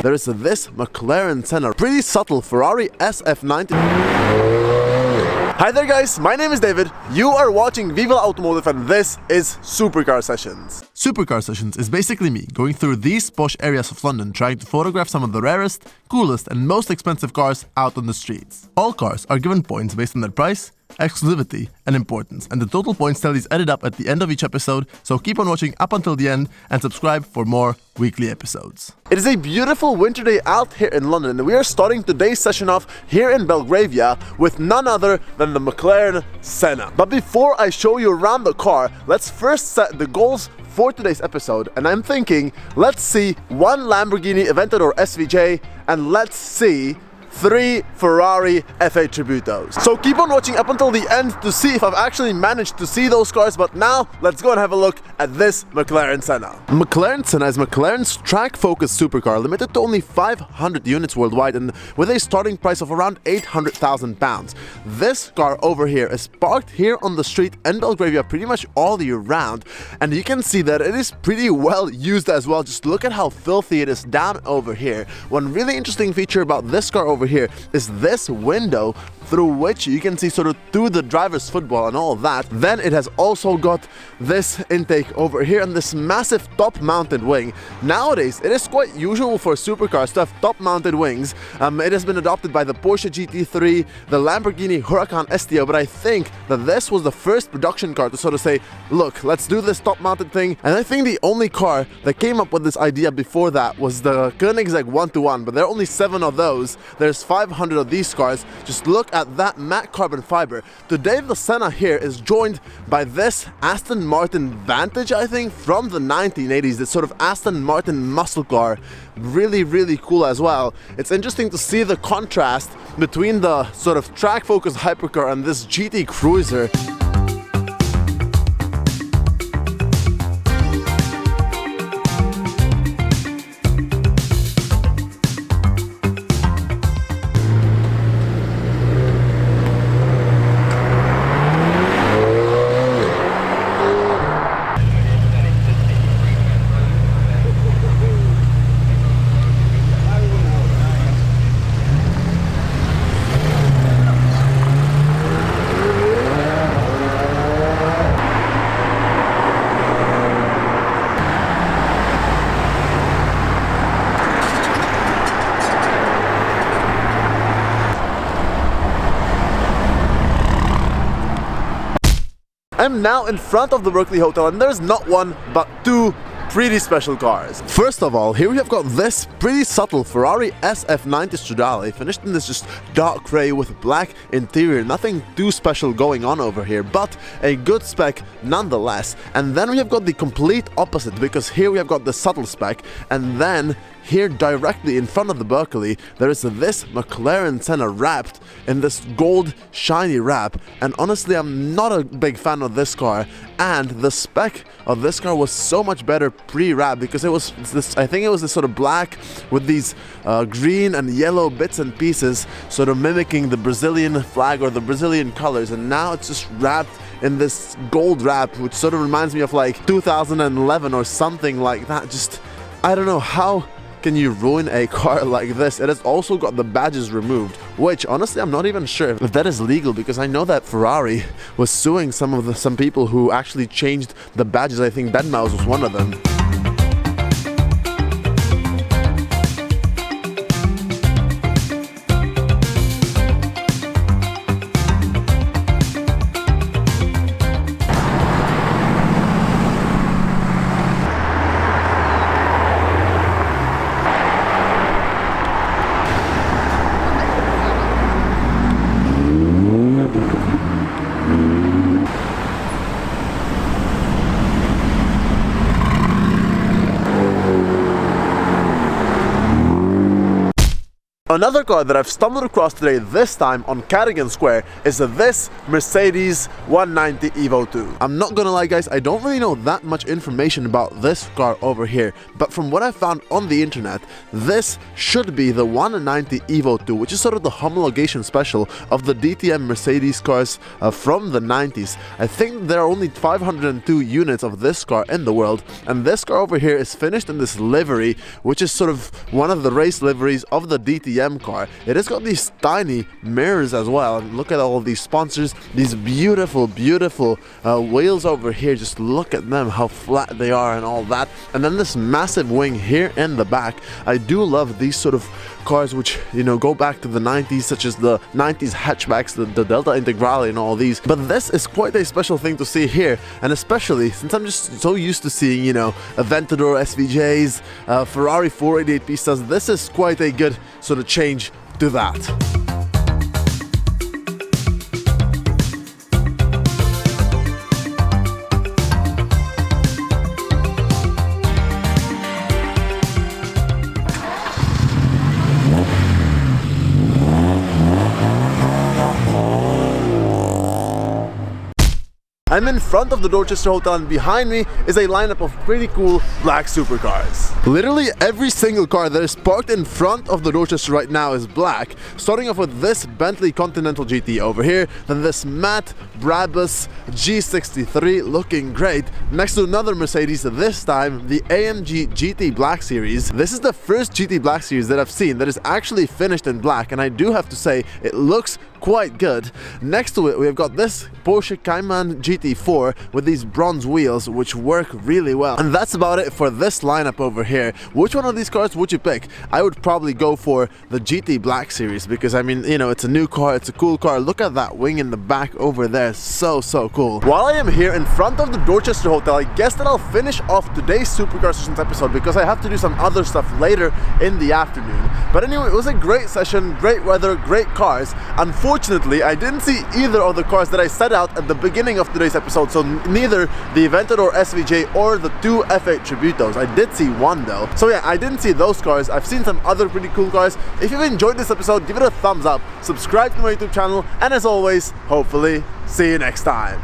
there is this McLaren Senna, pretty subtle Ferrari SF90. Hi there guys, my name is David, you are watching VivaLaAutomotive and this is Supercar Sessions. Supercar Sessions is basically me going through these posh areas of London trying to photograph some of the rarest, coolest and most expensive cars out on the streets. All cars are given points based on their price, exclusivity and importance, and the total points tally is added up at the end of each episode, so keep on watching up until the end and subscribe for more weekly episodes. It is a beautiful winter day out here in London and we are starting today's session off here in Belgravia with none other than the McLaren Senna. But before I show you around the car, let's first set the goals for today's episode, and I'm thinking let's see one Lamborghini Aventador SVJ and let's see 3 Ferrari F8 Tributos. So keep on watching up until the end to see if I've actually managed to see those cars, but now let's go and have a look at this McLaren Senna. McLaren Senna is McLaren's track-focused supercar, limited to only 500 units worldwide and with a starting price of around £800,000. This car over here is parked here on the street in Belgravia pretty much all year round, and you can see that it is pretty well used as well. Just look at how filthy it is down over here. One really interesting feature about this car over here is this window through which you can see sort of through the driver's footwell and all that. Then it has also got this intake over here and this massive top-mounted wing. Nowadays, it is quite usual for supercars to have top-mounted wings. It has been adopted by the Porsche GT3, the Lamborghini Huracan STO, but I think that this was the first production car to sort of say, look, let's do this top-mounted thing. And I think the only car that came up with this idea before that was the Koenigsegg 121, but there are only 7 of those. There's 500 of these cars. Just look at that matte carbon fiber. Today the Senna here is joined by this Aston Martin Vantage, I think, from the 1980s, this sort of Aston Martin muscle car. Really cool as well. It's interesting to see the contrast between the sort of track-focused hypercar and this GT cruiser. I'm now in front of the Berkeley Hotel and there's not one but 2 pretty special cars. First of all, here we have got this pretty subtle Ferrari SF90 Stradale, finished in this just dark grey with black interior. Nothing too special going on over here, but a good spec nonetheless. And then we have got the complete opposite, because here we have got the subtle spec, and then here directly in front of the Berkeley there is this McLaren Senna wrapped in this gold shiny wrap, and honestly I'm not a big fan of this car, and the spec of this car was so much better pre-wrap, because it was this, I think it was this sort of black with these green and yellow bits and pieces sort of mimicking the Brazilian flag or the Brazilian colors, and now it's just wrapped in this gold wrap which sort of reminds me of like 2011 or something like that. Just, I don't know, how can you ruin a car like this? It has also got the badges removed, which honestly I'm not even sure if that is legal, because I know that Ferrari was suing some people who actually changed the badges. I think Deadmau5 was one of them. Another car that I've stumbled across today, this time on Cadogan Square, is this Mercedes 190 Evo 2. I'm not gonna lie guys, I don't really know that much information about this car over here, but from what I found on the internet, this should be the 190 Evo 2, which is sort of the homologation special of the DTM Mercedes cars from the 90s. I think there are only 502 units of this car in the world, and this car over here is finished in this livery, which is sort of one of the race liveries of the DTM car. It has got these tiny mirrors as well, and look at all of these sponsors, these beautiful wheels over here. Just look at them, how flat they are and all that, and then this massive wing here in the back. I do love these sort of cars which, you know, go back to the 90s, such as the 90s hatchbacks, the Delta Integrale and all these, but this is quite a special thing to see here, and especially since I'm just so used to seeing, you know, Aventador SVJs, Ferrari 488 Pistas. This is quite a good sort of change to that. I'm in front of the Dorchester Hotel, and behind me is a lineup of pretty cool black supercars. Literally every single car that is parked in front of the Dorchester right now is black, starting off with this Bentley Continental GT over here, then this matte Brabus G63 looking great, next to another Mercedes, this time the AMG GT Black Series. This is the first GT Black Series that I've seen that is actually finished in black, and I do have to say it looks quite good. Next to it, we have got this Porsche Cayman GT4 with these bronze wheels, which work really well. And that's about it for this lineup over here. Which one of these cars would you pick? I would probably go for the GT Black Series because, I mean, you know, it's a new car, it's a cool car. Look at that wing in the back over there, so cool. While I am here in front of the Dorchester Hotel, I guess that I'll finish off today's Supercar Sessions episode because I have to do some other stuff later in the afternoon. But anyway, it was a great session, great weather, great cars. Unfortunately, I didn't see either of the cars that I set out at the beginning of today's episode, so neither the Aventador SVJ or the two F8 Tributos. I did see one though. So yeah, I didn't see those cars. I've seen some other pretty cool cars. If you've enjoyed this episode, give it a thumbs up, subscribe to my YouTube channel, and as always, hopefully, see you next time.